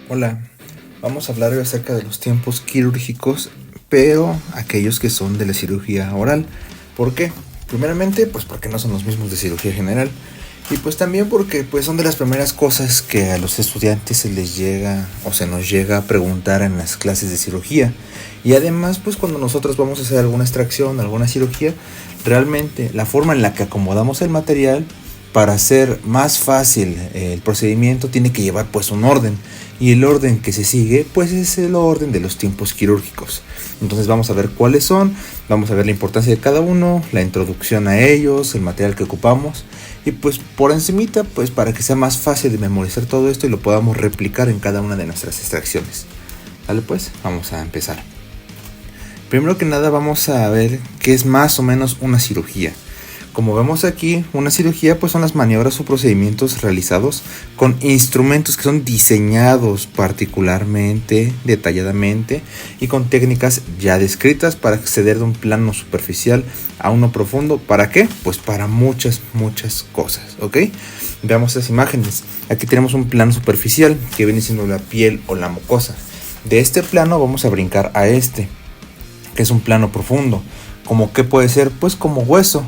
Hola, vamos a hablar hoy acerca de los tiempos quirúrgicos, pero aquellos que son de la cirugía oral. ¿Por qué? Primeramente, pues porque no son los mismos de cirugía general. Y pues también porque pues son de las primeras cosas que a los estudiantes se les llega o se nos llega a preguntar en las clases de cirugía. Y además, pues cuando nosotros vamos a hacer alguna extracción, alguna cirugía, realmente la forma en la que acomodamos el material para hacer más fácil el procedimiento tiene que llevar pues un orden, y el orden que se sigue pues es el orden de los tiempos quirúrgicos. Entonces vamos a ver cuáles son, vamos a ver la importancia de cada uno, la introducción a ellos, el material que ocupamos y pues por encimita pues para que sea más fácil de memorizar todo esto y lo podamos replicar en cada una de nuestras extracciones. Vale, pues vamos a empezar. Primero que nada vamos a ver qué es más o menos una cirugía. Como vemos aquí, una cirugía pues son las maniobras o procedimientos realizados con instrumentos que son diseñados particularmente, detalladamente y con técnicas ya descritas para acceder de un plano superficial a uno profundo. ¿Para qué? Pues para muchas cosas, ¿ok? Veamos las imágenes. Aquí tenemos un plano superficial que viene siendo la piel o la mucosa. De este plano vamos a brincar a este, que es un plano profundo. ¿Como qué puede ser? Pues como hueso.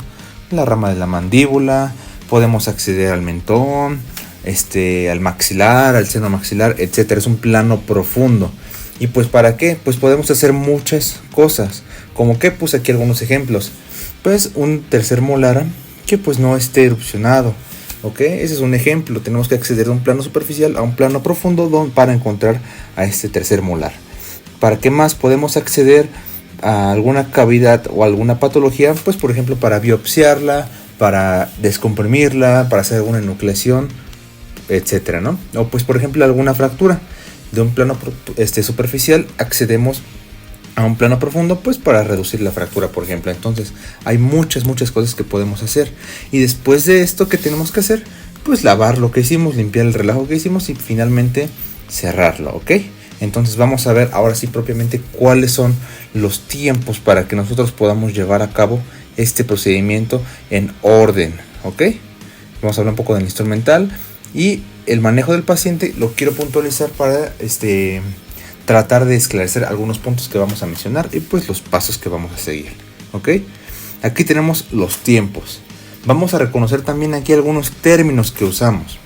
La rama de la mandíbula, podemos acceder al mentón, al maxilar, al seno maxilar, etcétera. Es un plano profundo. ¿Y pues para qué? Pues podemos hacer muchas cosas. ¿Como qué? Pues aquí algunos ejemplos. Pues un tercer molar que pues no esté erupcionado. ¿Ok? Ese es un ejemplo. Tenemos que acceder de un plano superficial a un plano profundo para encontrar a este tercer molar. ¿Para qué más podemos acceder a alguna cavidad o alguna patología? Pues por ejemplo para biopsiarla, para descomprimirla, para hacer alguna enucleación, etcétera, ¿no? O pues por ejemplo alguna fractura. De un plano superficial accedemos a un plano profundo pues para reducir la fractura, por ejemplo. Entonces hay muchas cosas que podemos hacer. Y después de esto, ¿qué tenemos que hacer? Pues lavar lo que hicimos, limpiar el relajo que hicimos y finalmente cerrarlo, ¿ok? Entonces vamos a ver ahora sí propiamente cuáles son los tiempos para que nosotros podamos llevar a cabo este procedimiento en orden, ¿ok? Vamos a hablar un poco del instrumental y el manejo del paciente. Lo quiero puntualizar para tratar de esclarecer algunos puntos que vamos a mencionar y pues los pasos que vamos a seguir, ¿ok? Aquí tenemos los tiempos. Vamos a reconocer también aquí algunos términos que usamos.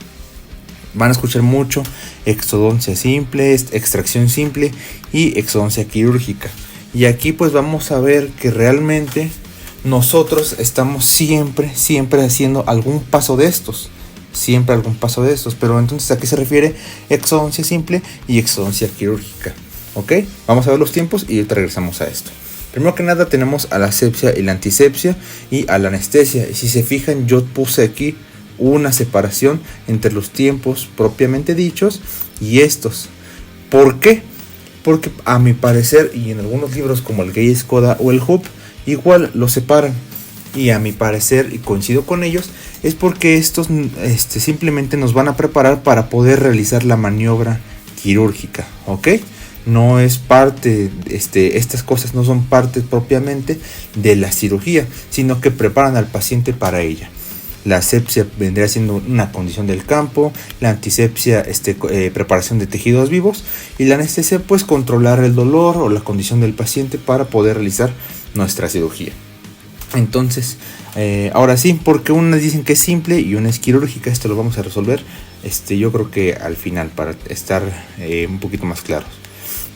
Van a escuchar mucho exodoncia simple, extracción simple y exodoncia quirúrgica. Y aquí pues vamos a ver que realmente nosotros estamos siempre haciendo algún paso de estos. Pero entonces ¿a qué se refiere exodoncia simple y exodoncia quirúrgica? ¿Ok? Vamos a ver los tiempos y ahorita regresamos a esto. Primero que nada tenemos a la asepsia y la antisepsia y a la anestesia. Y si se fijan, yo puse aquí una separación entre los tiempos propiamente dichos y estos. ¿Por qué? Porque a mi parecer, y en algunos libros como el Gay Skoda o el Hoop, igual los separan. Y a mi parecer, y coincido con ellos, es porque estos simplemente nos van a preparar para poder realizar la maniobra quirúrgica, ¿ok? No es parte, estas cosas no son parte propiamente de la cirugía, sino que preparan al paciente para ella. La asepsia vendría siendo una condición del campo, la antisepsia preparación de tejidos vivos y la anestesia pues controlar el dolor o la condición del paciente para poder realizar nuestra cirugía. Entonces, ahora sí, porque unas dicen que es simple y una es quirúrgica, esto lo vamos a resolver yo creo que al final para estar un poquito más claros.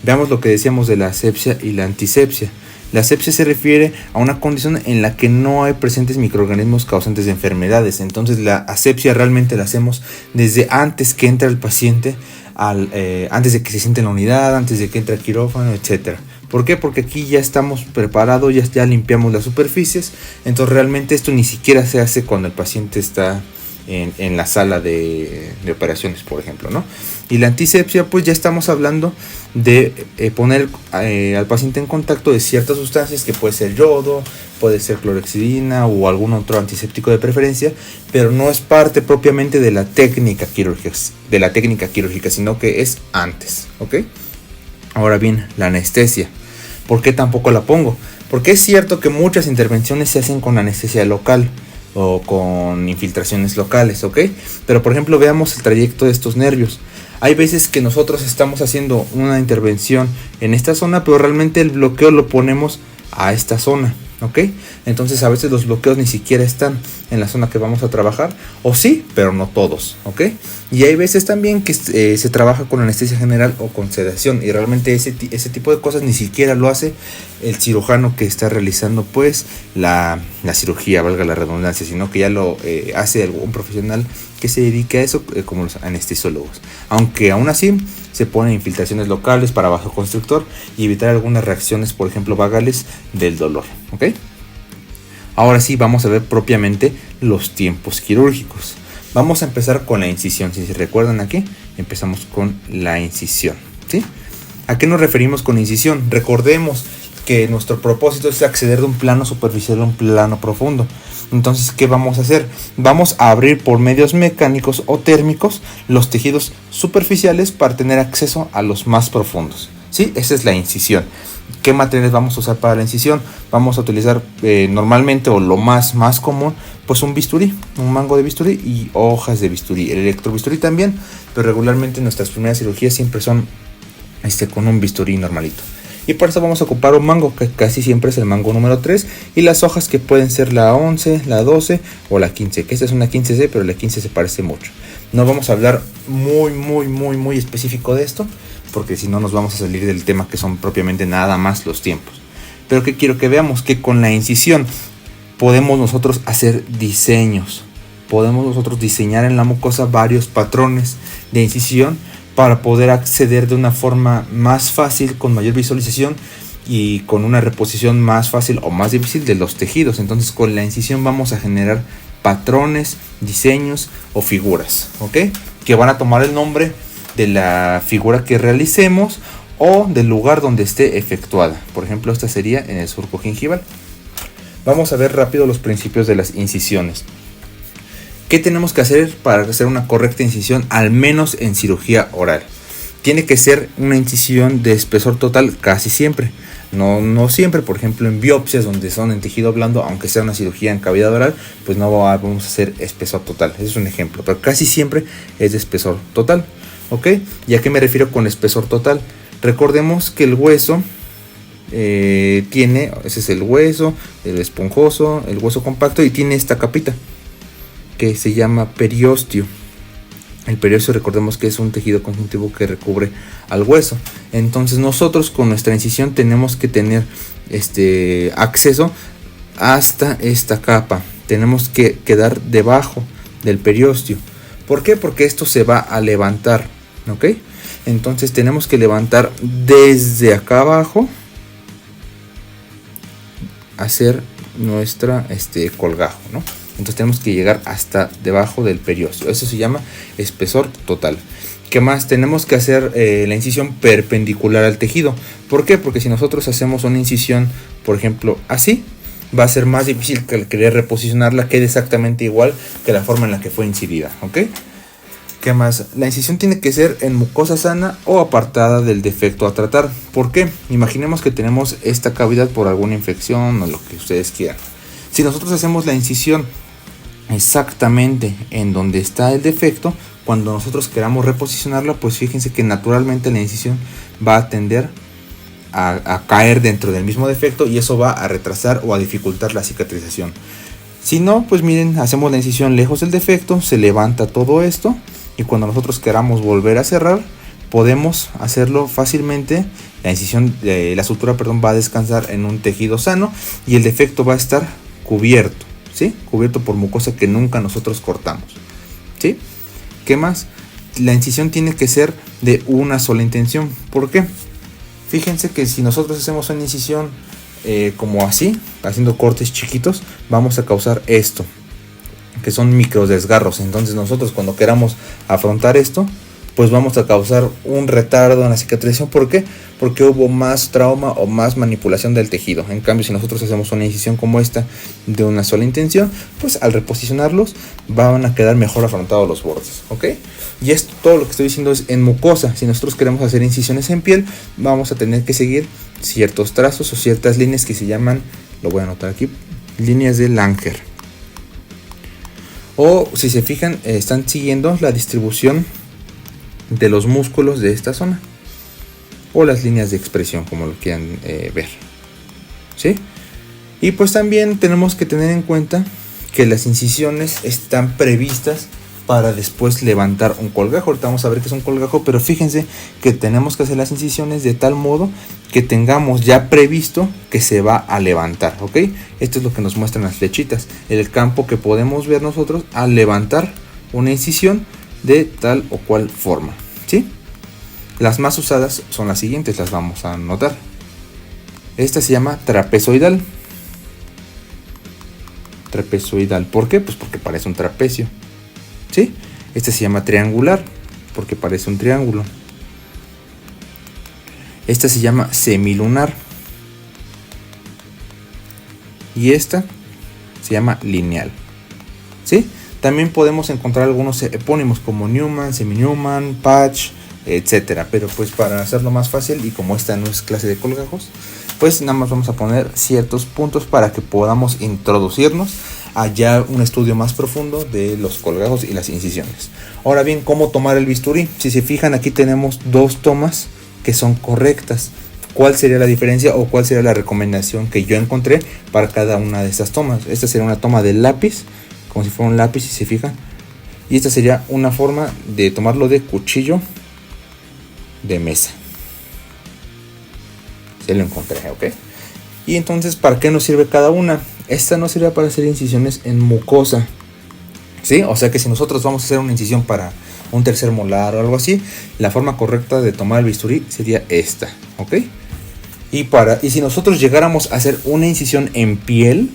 Veamos lo que decíamos de la asepsia y la antisepsia. La asepsia se refiere a una condición en la que no hay presentes microorganismos causantes de enfermedades. Entonces la asepsia realmente la hacemos desde antes que entra el paciente, antes de que se siente en la unidad, antes de que entre al quirófano, etc. ¿Por qué? Porque aquí ya estamos preparados, ya limpiamos las superficies. Entonces realmente esto ni siquiera se hace cuando el paciente está en la sala de operaciones, por ejemplo, ¿no? Y la antisepsia, pues ya estamos hablando de poner al paciente en contacto de ciertas sustancias, que puede ser yodo, puede ser clorhexidina o algún otro antiséptico de preferencia, pero no es parte propiamente de la técnica quirúrgica, sino que es antes, ¿ok? Ahora bien, la anestesia. ¿Por qué tampoco la pongo? Porque es cierto que muchas intervenciones se hacen con anestesia local o con infiltraciones locales, ¿ok? Pero por ejemplo veamos el trayecto de estos nervios. Hay veces que nosotros estamos haciendo una intervención en esta zona, pero realmente el bloqueo lo ponemos a esta zona, ¿ok? Entonces a veces los bloqueos ni siquiera están en la zona que vamos a trabajar, o sí, pero no todos, ¿ok? Y hay veces también que se trabaja con anestesia general o con sedación, y realmente ese tipo de cosas ni siquiera lo hace el cirujano que está realizando pues la cirugía, valga la redundancia, sino que ya lo hace algún profesional que se dedique a eso, como los anestesiólogos. Aunque aún así se ponen infiltraciones locales para vasoconstrictor y evitar algunas reacciones, por ejemplo vagales, del dolor, ¿ok? Ahora sí vamos a ver propiamente los tiempos quirúrgicos. Vamos a empezar con la incisión. Si se recuerdan aquí, empezamos con la incisión, ¿sí? ¿A qué nos referimos con incisión? Recordemos que nuestro propósito es acceder de un plano superficial a un plano profundo. Entonces, ¿qué vamos a hacer? Vamos a abrir por medios mecánicos o térmicos los tejidos superficiales para tener acceso a los más profundos, ¿sí? Esa es la incisión. ¿Qué materiales vamos a usar para la incisión? Vamos a utilizar normalmente, o lo más común, pues un bisturí, un mango de bisturí y hojas de bisturí. El electrobisturí también, pero regularmente nuestras primeras cirugías siempre son con un bisturí normalito. Y por eso vamos a ocupar un mango, que casi siempre es el mango número 3, y las hojas que pueden ser la 11, la 12 o la 15, que esta es una 15C, pero la 15 se parece mucho. No vamos a hablar muy específico de esto, porque si no nos vamos a salir del tema, que son propiamente nada más los tiempos. Pero que quiero que veamos que con la incisión podemos nosotros hacer diseños, podemos nosotros diseñar en la mucosa varios patrones de incisión para poder acceder de una forma más fácil, con mayor visualización y con una reposición más fácil o más difícil de los tejidos. Entonces con la incisión vamos a generar patrones, diseños o figuras, ¿ok? Que van a tomar el nombre de la figura que realicemos o del lugar donde esté efectuada. Por ejemplo, esta sería en el surco gingival. Vamos a ver rápido los principios de las incisiones. ¿Qué tenemos que hacer para hacer una correcta incisión, al menos en cirugía oral? Tiene que ser una incisión de espesor total casi siempre. No siempre, por ejemplo en biopsias donde son en tejido blando, aunque sea una cirugía en cavidad oral, pues no vamos a hacer espesor total. Ese es un ejemplo, pero casi siempre es de espesor total, ¿ok? ¿Y a qué me refiero con espesor total? Recordemos que el hueso tiene, ese es el hueso, el esponjoso, el hueso compacto, y tiene esta capita que se llama periósteo. El periósteo, recordemos que es un tejido conjuntivo que recubre al hueso. Entonces nosotros con nuestra incisión tenemos que tener acceso hasta esta capa. Tenemos que quedar debajo del periósteo. ¿Por qué? Porque esto se va a levantar, ¿ok? Entonces tenemos que levantar desde acá abajo, hacer nuestra colgajo, ¿no? Entonces tenemos que llegar hasta debajo del periósteo. Eso se llama espesor total. ¿Qué más? Tenemos que hacer la incisión perpendicular al tejido. ¿Por qué? Porque si nosotros hacemos una incisión, por ejemplo, así, va a ser más difícil que al querer reposicionarla quede exactamente igual que la forma en la que fue incidida, ¿ok? ¿Qué más? La incisión tiene que ser en mucosa sana o apartada del defecto a tratar. ¿Por qué? Imaginemos que tenemos esta cavidad por alguna infección o lo que ustedes quieran. Si nosotros hacemos la incisión exactamente en donde está el defecto, cuando nosotros queramos reposicionarla, pues fíjense que naturalmente la incisión va a tender a caer dentro del mismo defecto, y eso va a retrasar o a dificultar la cicatrización. Si no, pues miren, hacemos la incisión lejos del defecto, se levanta todo esto, y cuando nosotros queramos volver a cerrar, podemos hacerlo fácilmente. La incisión, la sutura, va a descansar en un tejido sano, y el defecto va a estar cubierto, ¿sí? Cubierto por mucosa que nunca nosotros cortamos, ¿sí? ¿Qué más? La incisión tiene que ser de una sola intención. ¿Por qué? Fíjense que si nosotros hacemos una incisión como así, haciendo cortes chiquitos, vamos a causar esto, que son micro desgarros. Entonces nosotros cuando queramos afrontar esto, pues vamos a causar un retardo en la cicatrización. ¿Por qué? Porque hubo más trauma o más manipulación del tejido. En cambio, si nosotros hacemos una incisión como esta de una sola intención, pues al reposicionarlos van a quedar mejor afrontados los bordes, ¿ok? Y esto, todo lo que estoy diciendo, es en mucosa. Si nosotros queremos hacer incisiones en piel, vamos a tener que seguir ciertos trazos o ciertas líneas que se llaman, lo voy a anotar aquí, líneas de Langer. O si se fijan, están siguiendo la distribución de los músculos de esta zona, o las líneas de expresión, como lo quieran ver, ¿sí? Y pues también tenemos que tener en cuenta que las incisiones están previstas para después levantar un colgajo. Ahorita vamos a ver qué es un colgajo, pero fíjense que tenemos que hacer las incisiones de tal modo que tengamos ya previsto que se va a levantar, ¿ok? Esto es lo que nos muestran las flechitas, el campo que podemos ver nosotros al levantar una incisión de tal o cual forma, ¿sí? Las más usadas son las siguientes, las vamos a anotar. Esta se llama trapezoidal. Trapezoidal, ¿por qué? Pues porque parece un trapecio, ¿sí? Este se llama triangular porque parece un triángulo. Esta se llama semilunar. Y esta se llama lineal, ¿sí? También podemos encontrar algunos epónimos como Newman, Semi-Newman, Patch, etcétera. Pero pues para hacerlo más fácil, y como esta no es clase de colgajos, pues nada más vamos a poner ciertos puntos para que podamos introducirnos a ya un estudio más profundo de los colgajos y las incisiones. Ahora bien, ¿cómo tomar el bisturí? Si se fijan, aquí tenemos dos tomas que son correctas. ¿Cuál sería la diferencia o cuál sería la recomendación que yo encontré para cada una de estas tomas? Esta sería una toma del lápiz, como si fuera un lápiz, si se fijan. Y esta sería una forma de tomarlo de cuchillo de mesa. Se lo encontré, ¿ok? Y entonces, ¿para qué nos sirve cada una? Esta nos sirve para hacer incisiones en mucosa, ¿sí? O sea que si nosotros vamos a hacer una incisión para un tercer molar o algo así, la forma correcta de tomar el bisturí sería esta, ¿ok? Y si nosotros llegáramos a hacer una incisión en piel,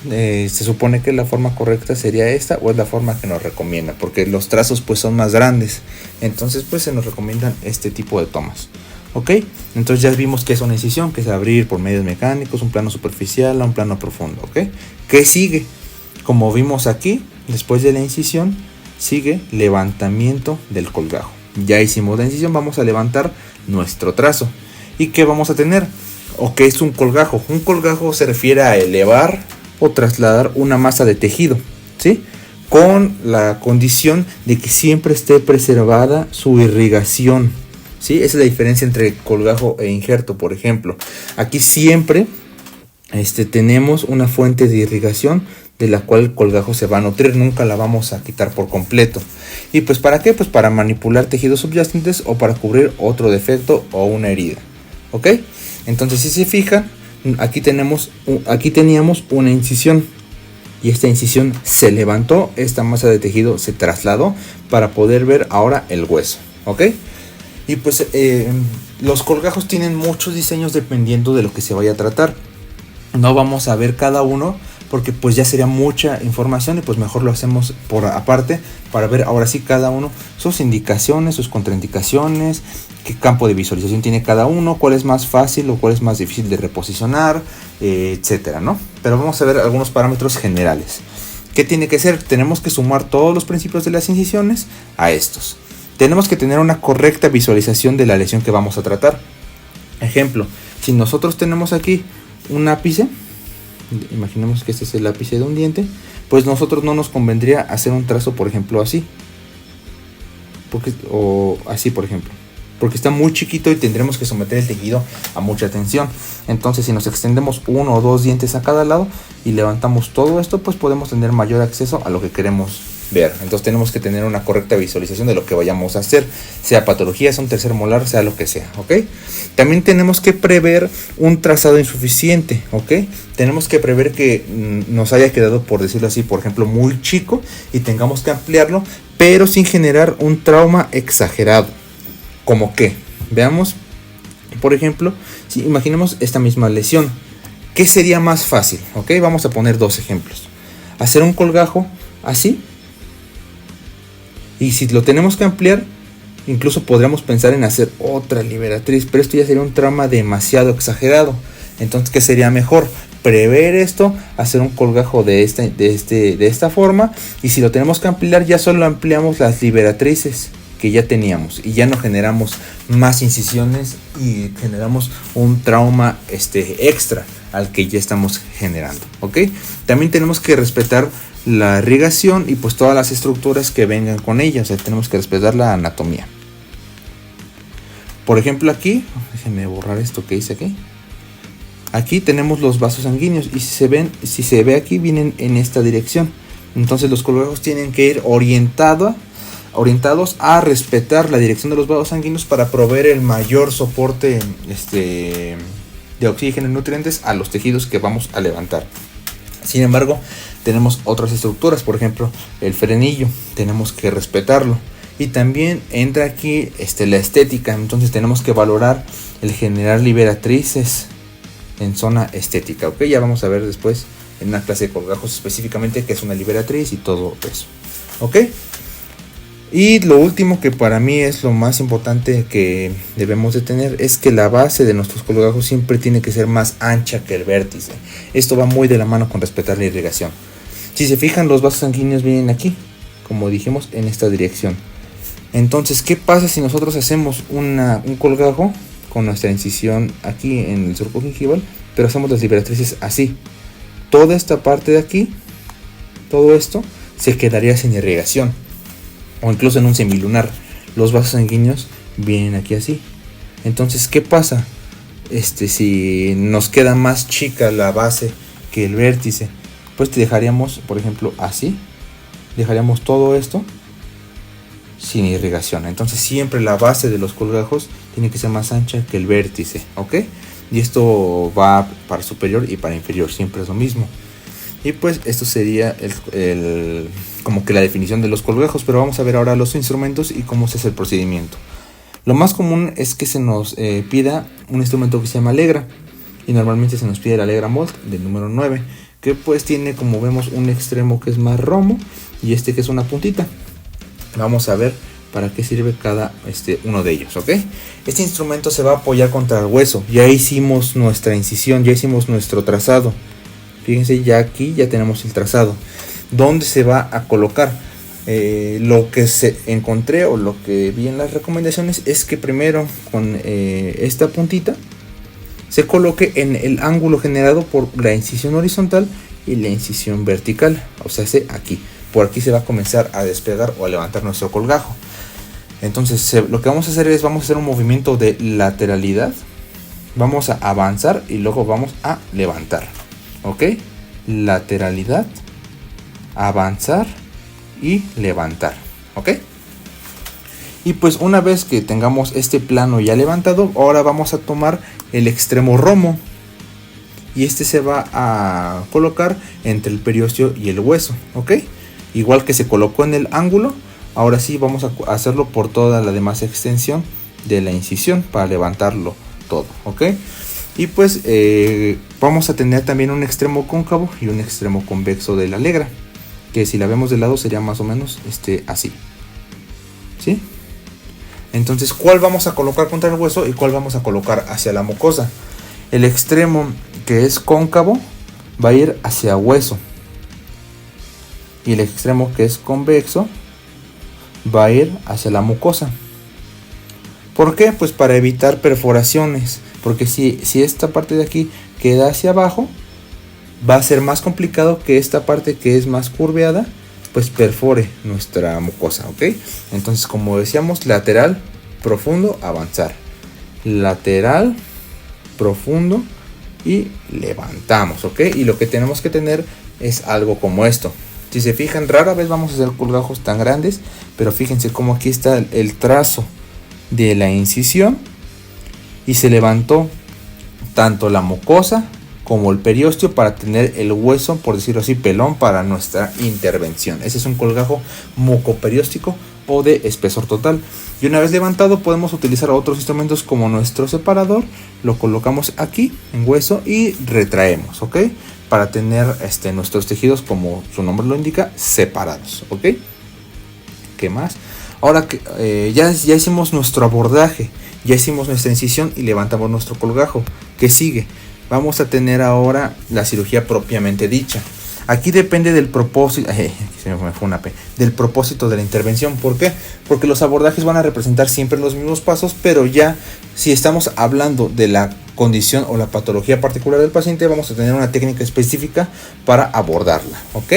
se supone que la forma correcta sería esta, o es la forma que nos recomienda, porque los trazos pues son más grandes, entonces pues se nos recomiendan este tipo de tomas, ¿ok? Entonces ya vimos que es una incisión, que es abrir por medios mecánicos, un plano superficial a un plano profundo, ¿ok? ¿Qué sigue? Como vimos aquí, después de la incisión sigue levantamiento del colgajo. Ya hicimos la incisión, vamos a levantar nuestro trazo. ¿Y qué vamos a tener? ¿O qué es un colgajo? Un colgajo se refiere a elevar o trasladar una masa de tejido, ¿sí? Con la condición de que siempre esté preservada su irrigación, ¿sí? Esa es la diferencia entre colgajo e injerto, por ejemplo. Aquí siempre tenemos una fuente de irrigación de la cual el colgajo se va a nutrir, nunca la vamos a quitar por completo. ¿Y pues para qué? Pues para manipular tejidos subyacentes o para cubrir otro defecto o una herida, ¿ok? Entonces, si se fijan, aquí teníamos una incisión y esta incisión se levantó, esta masa de tejido se trasladó para poder ver ahora el hueso, ¿ok? Y pues los colgajos tienen muchos diseños dependiendo de lo que se vaya a tratar. No vamos a ver cada uno porque pues ya sería mucha información y pues mejor lo hacemos por aparte para ver ahora sí cada uno sus indicaciones, sus contraindicaciones, qué campo de visualización tiene cada uno, cuál es más fácil o cuál es más difícil de reposicionar, etcétera, ¿no? Pero vamos a ver algunos parámetros generales. ¿Qué tiene que ser? Tenemos que sumar todos los principios de las incisiones a estos. Tenemos que tener una correcta visualización de la lesión que vamos a tratar. Ejemplo, si nosotros tenemos aquí un ápice, imaginemos que este es el ápice de un diente, pues nosotros no nos convendría hacer un trazo, por ejemplo, así, o así, por ejemplo, porque está muy chiquito y tendremos que someter el tejido a mucha tensión. Entonces, si nos extendemos uno o dos dientes a cada lado y levantamos todo esto, pues podemos tener mayor acceso a lo que queremos ver. Entonces tenemos que tener una correcta visualización de lo que vayamos a hacer, sea patología, sea un tercer molar, sea lo que sea, ¿ok? También tenemos que prever un trazado insuficiente, ¿ok? Tenemos que prever que nos haya quedado, por decirlo así, por ejemplo, muy chico y tengamos que ampliarlo, pero sin generar un trauma exagerado. ¿Cómo qué? Veamos, por ejemplo, si imaginemos esta misma lesión, ¿qué sería más fácil? ¿Ok? Vamos a poner dos ejemplos. Hacer un colgajo así. Y si lo tenemos que ampliar, incluso podríamos pensar en hacer otra liberatriz, pero esto ya sería un trauma demasiado exagerado. Entonces, ¿qué sería mejor? Prever esto, hacer un colgajo de esta forma, y si lo tenemos que ampliar, ya solo ampliamos las liberatrices que ya teníamos y ya no generamos más incisiones y generamos un trauma extra al que ya estamos generando, ¿ok? También tenemos que respetar la irrigación y pues todas las estructuras que vengan con ella. O sea, tenemos que respetar la anatomía. Por ejemplo aquí, déjenme borrar esto que hice aquí. Aquí tenemos los vasos sanguíneos y si se ve aquí, vienen en esta dirección. Entonces los colgajos tienen que ir orientados a respetar la dirección de los vasos sanguíneos para proveer el mayor soporte de oxígeno y nutrientes a los tejidos que vamos a levantar. Sin embargo, tenemos otras estructuras, por ejemplo, el frenillo, tenemos que respetarlo. Y también entra aquí la estética, entonces tenemos que valorar el generar liberatrices en zona estética, ok. Ya vamos a ver después en una clase de colgajos específicamente qué es una liberatriz y todo eso, ok. Y lo último que para mí es lo más importante que debemos de tener es que la base de nuestros colgajos siempre tiene que ser más ancha que el vértice. Esto va muy de la mano con respetar la irrigación. Si se fijan, los vasos sanguíneos vienen aquí, como dijimos, en esta dirección. Entonces, ¿qué pasa si nosotros hacemos un colgajo con nuestra incisión aquí en el surco gingival, pero hacemos las liberatrices así? Toda esta parte de aquí, todo esto, se quedaría sin irrigación. O incluso en un semilunar, los vasos sanguíneos vienen aquí así. Entonces, ¿qué pasa? Si nos queda más chica la base que el vértice, pues te dejaríamos, por ejemplo, así. Dejaríamos todo esto sin irrigación. Entonces siempre la base de los colgajos tiene que ser más ancha que el vértice, ¿ok? Y esto va para superior y para inferior, siempre es lo mismo. Y pues esto sería como que la definición de los colgajos, pero vamos a ver ahora los instrumentos y cómo se hace el procedimiento. Lo más común es que se nos pida un instrumento que se llama Allegra, y normalmente se nos pide el Allegra Molt del número 9, que pues tiene, como vemos, un extremo que es más romo y que es una puntita. Vamos a ver para qué sirve cada uno de ellos, ¿ok? Este instrumento se va a apoyar contra el hueso. Ya hicimos nuestra incisión, ya hicimos nuestro trazado. Fíjense, ya aquí ya tenemos el trazado. ¿Dónde se va a colocar? Lo que encontré o lo que vi en las recomendaciones es que primero con esta puntita se coloque en el ángulo generado por la incisión horizontal y la incisión vertical. O sea, aquí. Por aquí se va a comenzar a despegar o a levantar nuestro colgajo. Entonces lo que vamos a hacer es vamos a hacer un movimiento de lateralidad. Vamos a avanzar y luego vamos a levantar. ¿Ok? Lateralidad, avanzar y levantar. ¿Ok? Y pues una vez que tengamos este plano ya levantado, ahora vamos a tomar el extremo romo. Y se va a colocar entre el periósteo y el hueso. ¿Ok? Igual que se colocó en el ángulo, ahora sí vamos a hacerlo por toda la demás extensión de la incisión para levantarlo todo, ¿ok? Y pues vamos a tener también un extremo cóncavo y un extremo convexo de la Allegra, que si la vemos de lado sería más o menos así, ¿sí? Entonces, ¿cuál vamos a colocar contra el hueso y cuál vamos a colocar hacia la mucosa? El extremo que es cóncavo va a ir hacia hueso. Y el extremo que es convexo va a ir hacia la mucosa. ¿Por qué? Pues para evitar perforaciones. Porque si esta parte de aquí queda hacia abajo, va a ser más complicado que esta parte que es más curveada, pues perfore nuestra mucosa, ¿ok? Entonces, como decíamos, lateral, profundo, avanzar. Lateral, profundo y levantamos, ¿ok? Y lo que tenemos que tener es algo como esto. Si se fijan, rara vez vamos a hacer colgajos tan grandes, pero fíjense cómo aquí está el trazo de la incisión y se levantó tanto la mucosa como el periósteo para tener el hueso, por decirlo así, pelón para nuestra intervención. Ese es un colgajo mucoperióstico o de espesor total. Y una vez levantado podemos utilizar otros instrumentos como nuestro separador. Lo colocamos aquí en hueso y retraemos, ¿ok? Para tener nuestros tejidos, como su nombre lo indica, separados, ¿ok? ¿Qué más? Ahora que ya hicimos nuestro abordaje, ya hicimos nuestra incisión y levantamos nuestro colgajo. ¿Qué sigue? Vamos a tener ahora la cirugía propiamente dicha. Aquí depende del propósito, se me fue una P, del propósito de la intervención. ¿Por qué? Porque los abordajes van a representar siempre los mismos pasos, pero ya si estamos hablando de la condición o la patología particular del paciente, vamos a tener una técnica específica para abordarla, ¿ok?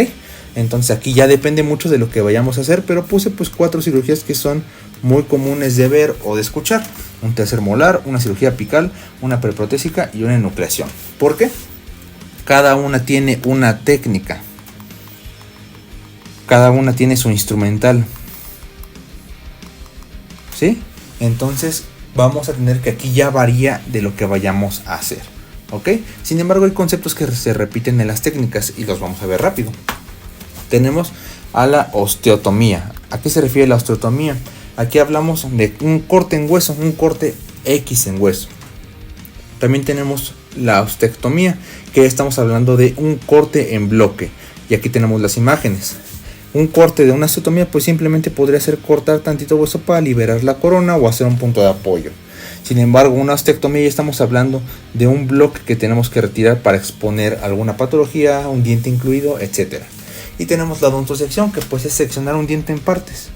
Entonces aquí ya depende mucho de lo que vayamos a hacer, pero puse pues 4 cirugías que son muy comunes de ver o de escuchar: un tercer molar, una cirugía apical, una preprotésica y una enucleación. ¿Por qué? Cada una tiene una técnica, cada una tiene su instrumental, ¿sí? Entonces vamos a tener que aquí ya varía de lo que vayamos a hacer, ¿ok? Sin embargo, hay conceptos que se repiten en las técnicas y los vamos a ver rápido. Tenemos a la osteotomía. ¿A qué se refiere la osteotomía? Aquí hablamos de un corte en hueso, un corte X en hueso. También tenemos la ostectomía, que estamos hablando de un corte en bloque. Y aquí tenemos las imágenes. Un corte de una osteotomía pues simplemente podría ser cortar tantito hueso para liberar la corona o hacer un punto de apoyo. Sin embargo, una ostectomía ya estamos hablando de un bloque que tenemos que retirar para exponer alguna patología, un diente incluido, etc. Y tenemos la odontosección, que pues es seccionar un diente en partes.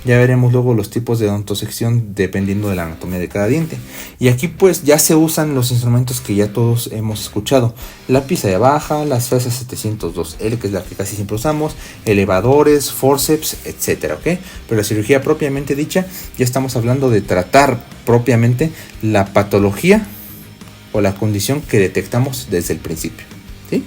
Ya veremos luego los tipos de odontosección dependiendo de la anatomía de cada diente. Y aquí pues ya se usan los instrumentos que ya todos hemos escuchado: la pisa de baja, las fresas 702L, que es la que casi siempre usamos, elevadores, forceps, etcétera, ¿ok? Pero la cirugía propiamente dicha, ya estamos hablando de tratar propiamente la patología o la condición que detectamos desde el principio, ¿sí?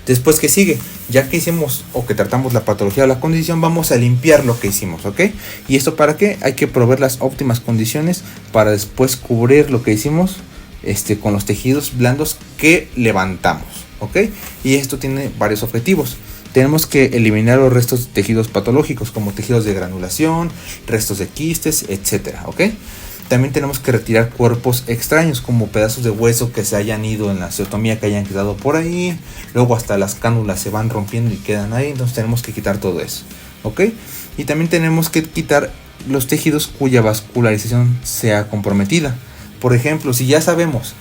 Después, ¿qué sigue? Ya que hicimos o que tratamos la patología o la condición, vamos a limpiar lo que hicimos, ¿ok? ¿Y esto para qué? Hay que proveer las óptimas condiciones para después cubrir lo que hicimos con los tejidos blandos que levantamos, ¿ok? Y esto tiene varios objetivos. Tenemos que eliminar los restos de tejidos patológicos, como tejidos de granulación, restos de quistes, etcétera, ¿ok? También tenemos que retirar cuerpos extraños, como pedazos de hueso que se hayan ido en la osteotomía, que hayan quedado por ahí. Luego hasta las cánulas se van rompiendo y quedan ahí, entonces tenemos que quitar todo eso, ¿ok? Y también tenemos que quitar los tejidos cuya vascularización sea comprometida. Por ejemplo, si ya sabemos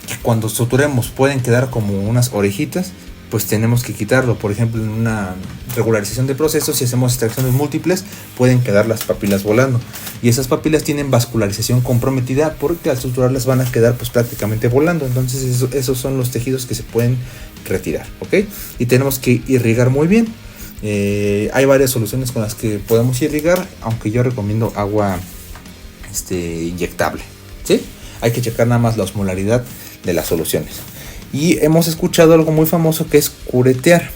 que cuando suturemos pueden quedar como unas orejitas, pues tenemos que quitarlo. Por ejemplo, en una regularización de procesos, si hacemos extracciones múltiples, pueden quedar las papilas volando. Y esas papilas tienen vascularización comprometida porque al suturarlas van a quedar pues prácticamente volando. Entonces esos son los tejidos que se pueden retirar, ¿ok? Y tenemos que irrigar muy bien. Hay varias soluciones con las que podemos irrigar, aunque yo recomiendo agua inyectable, ¿sí? Hay que checar nada más la osmolaridad de las soluciones. Y hemos escuchado algo muy famoso que es curetear.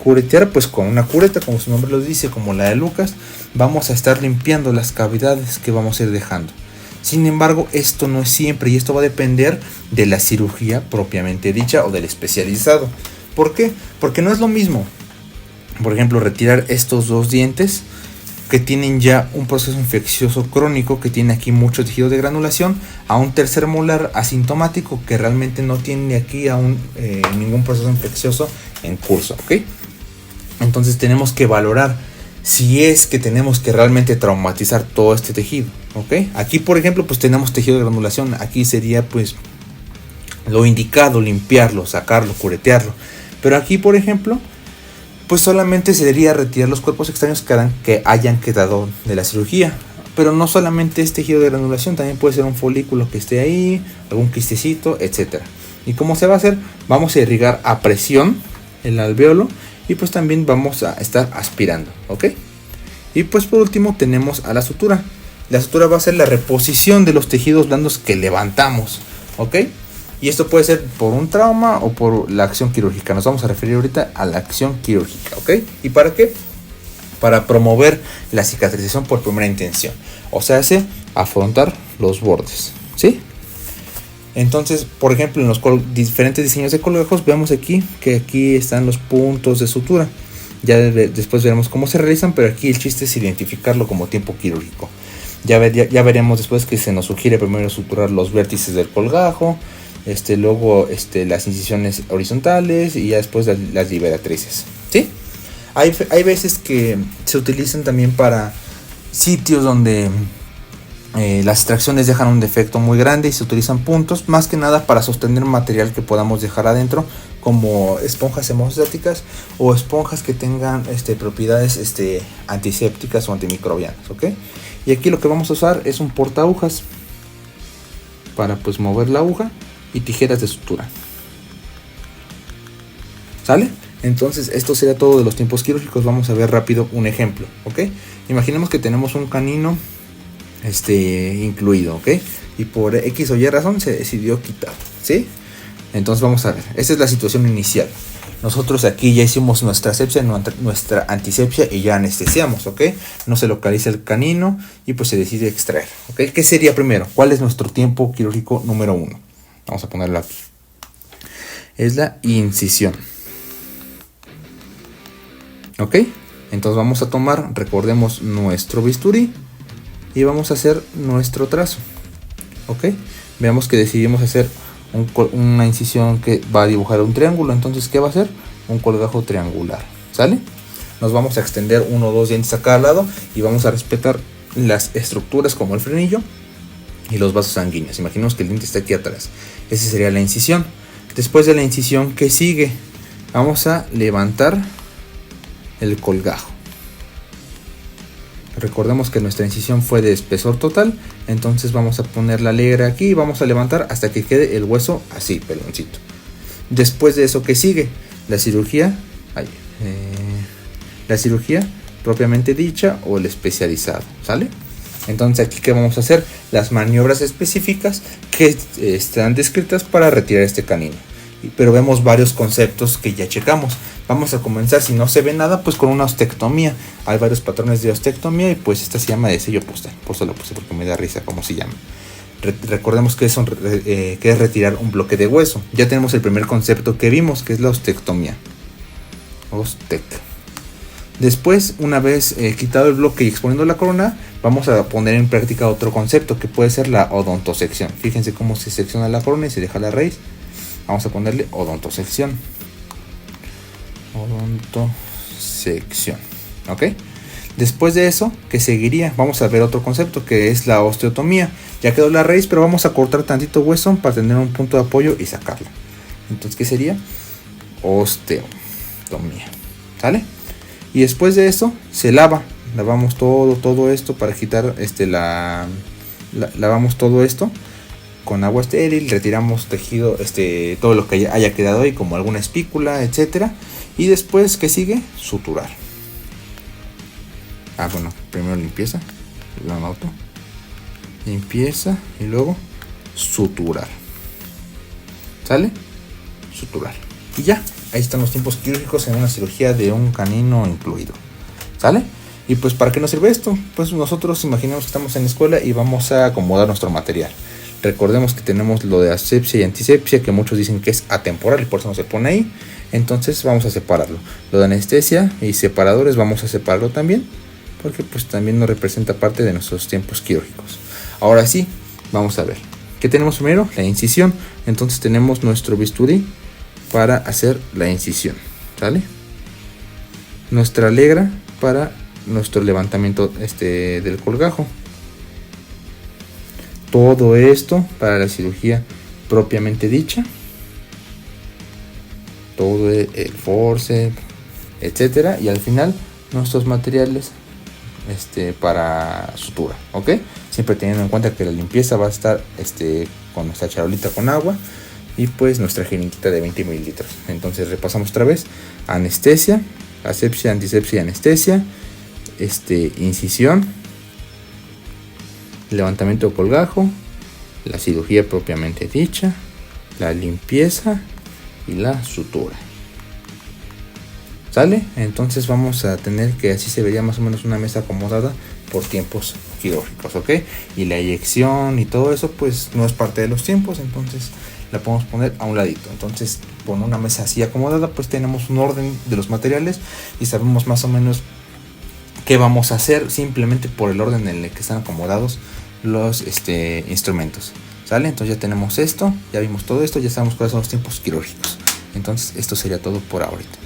Curetear pues con una cureta, como su nombre lo dice, como la de Lucas, vamos a estar limpiando las cavidades que vamos a ir dejando. Sin embargo, esto no es siempre, y esto va a depender de la cirugía propiamente dicha o del especializado. ¿Por qué? Porque no es lo mismo, por ejemplo, retirar estos dos dientes que tienen ya un proceso infeccioso crónico, que tiene aquí mucho tejido de granulación, a un tercer molar asintomático que realmente no tiene aquí aún ningún proceso infeccioso en curso, ¿ok? Entonces tenemos que valorar si es que tenemos que realmente traumatizar todo este tejido, ¿ok? Aquí, por ejemplo, pues tenemos tejido de granulación. Aquí sería pues lo indicado limpiarlo, sacarlo, curetearlo. Pero aquí, por ejemplo, pues solamente se debería retirar los cuerpos extraños que hayan quedado de la cirugía. Pero no solamente es tejido de granulación, también puede ser un folículo que esté ahí, algún quistecito, etc. ¿Y cómo se va a hacer? Vamos a irrigar a presión el alvéolo y pues también vamos a estar aspirando, ¿ok? Y pues por último tenemos a la sutura. La sutura va a ser la reposición de los tejidos blandos que levantamos, ¿ok? Y esto puede ser por un trauma o por la acción quirúrgica. Nos vamos a referir ahorita a la acción quirúrgica, ¿ok? ¿Y para qué? Para promover la cicatrización por primera intención. O sea, afrontar los bordes, ¿sí? Entonces, por ejemplo, en los diferentes diseños de colgajos, vemos aquí que aquí están los puntos de sutura. Ya después veremos cómo se realizan, pero aquí el chiste es identificarlo como tiempo quirúrgico. Ya veremos después que se nos sugiere primero suturar los vértices del colgajo, luego las incisiones horizontales y ya después las liberatrices, ¿sí? Hay veces que se utilizan también para sitios donde las extracciones dejan un defecto muy grande y se utilizan puntos, más que nada para sostener material que podamos dejar adentro, como esponjas hemostáticas o esponjas que tengan propiedades antisépticas o antimicrobianas, ¿ok? Y aquí lo que vamos a usar es un porta agujas para pues mover la aguja y tijeras de sutura, ¿sale? Entonces esto sería todo de los tiempos quirúrgicos. Vamos a ver rápido un ejemplo, ¿ok? Imaginemos que tenemos un canino incluido, ¿ok? Y por X o Y razón se decidió quitar, ¿sí? Entonces vamos a ver, esta es la situación inicial. Nosotros aquí ya hicimos nuestra asepsia, nuestra antisepsia y ya anestesiamos, ¿ok? No se localiza el canino y pues se decide extraer, ¿ok? ¿Qué sería primero? ¿Cuál es nuestro tiempo quirúrgico número 1? Vamos a ponerlo aquí. Es la incisión, ¿ok? Entonces vamos a tomar, recordemos, nuestro bisturí y vamos a hacer nuestro trazo, ¿ok? Veamos que decidimos hacer una incisión que va a dibujar un triángulo. Entonces, ¿qué va a hacer? Un colgajo triangular, ¿sale? Nos vamos a extender 1 o 2 dientes a cada lado y vamos a respetar las estructuras como el frenillo y los vasos sanguíneos. Imaginemos que el diente está aquí atrás. Esa sería la incisión. Después de la incisión, ¿qué sigue? Vamos a levantar el colgajo. Recordemos que nuestra incisión fue de espesor total, entonces vamos a poner la legra aquí y vamos a levantar hasta que quede el hueso así, peloncito. Después de eso, ¿qué sigue? La cirugía, la cirugía propiamente dicha o el especializado, ¿sale? Entonces aquí, ¿qué vamos a hacer? Las maniobras específicas que están descritas para retirar este canino. Pero vemos varios conceptos que ya checamos. Vamos a comenzar, si no se ve nada, pues con una ostectomía. Hay varios patrones de ostectomía y pues esta se llama de sello postal. Por eso la puse porque me da risa cómo se llama. Recordemos que es retirar un bloque de hueso. Ya tenemos el primer concepto que vimos, que es la ostectomía. Después, una vez quitado el bloque y exponiendo la corona, vamos a poner en práctica otro concepto que puede ser la odontosección. Fíjense cómo se secciona la corona y se deja la raíz. Vamos a ponerle odontosección. Odontosección. ¿Ok? Después de eso, ¿qué seguiría? Vamos a ver otro concepto que es la osteotomía. Ya quedó la raíz, pero vamos a cortar tantito hueso para tener un punto de apoyo y sacarlo. Entonces, ¿qué sería? Osteotomía. ¿Sale? Y después de eso, se lava. Lavamos todo esto para quitar lavamos todo esto con agua estéril, retiramos tejido, todo lo que haya quedado ahí, como alguna espícula, etcétera. Y después, ¿qué sigue? Suturar. Bueno, primero limpieza, lo anoto. Limpieza y luego suturar. ¿Sale? Suturar. Y ya, ahí están los tiempos quirúrgicos en una cirugía de un canino incluido. ¿Sale? Y pues, ¿para qué nos sirve esto? Pues nosotros imaginemos que estamos en la escuela y vamos a acomodar nuestro material. Recordemos que tenemos lo de asepsia y antisepsia, que muchos dicen que es atemporal y por eso no se pone ahí. Entonces vamos a separarlo. Lo de anestesia y separadores vamos a separarlo también, porque pues también nos representa parte de nuestros tiempos quirúrgicos. Ahora sí, vamos a ver. ¿Qué tenemos primero? La incisión. Entonces tenemos nuestro bisturí para hacer la incisión, ¿sale? Nuestra legra para nuestro levantamiento del colgajo. Todo esto para la cirugía propiamente dicha. Todo el forceps, etcétera. Y al final nuestros materiales para sutura, ¿ok? Siempre teniendo en cuenta que la limpieza va a estar con nuestra charolita con agua y pues nuestra jeringuita de 20 mililitros. Entonces repasamos otra vez: anestesia, asepsia, antisepsia y anestesia, incisión, levantamiento de colgajo, la cirugía propiamente dicha, la limpieza y la sutura. ¿Sale? Entonces vamos a tener que así se vería más o menos una mesa acomodada por tiempos quirúrgicos, ¿ok? Y la eyección y todo eso pues no es parte de los tiempos, entonces la podemos poner a un ladito. Entonces con una mesa así acomodada pues tenemos un orden de los materiales y sabemos más o menos qué vamos a hacer simplemente por el orden en el que están acomodados los instrumentos. ¿Sale? Entonces ya tenemos esto, ya vimos todo esto, ya sabemos cuáles son los tiempos quirúrgicos. Entonces esto sería todo por ahorita.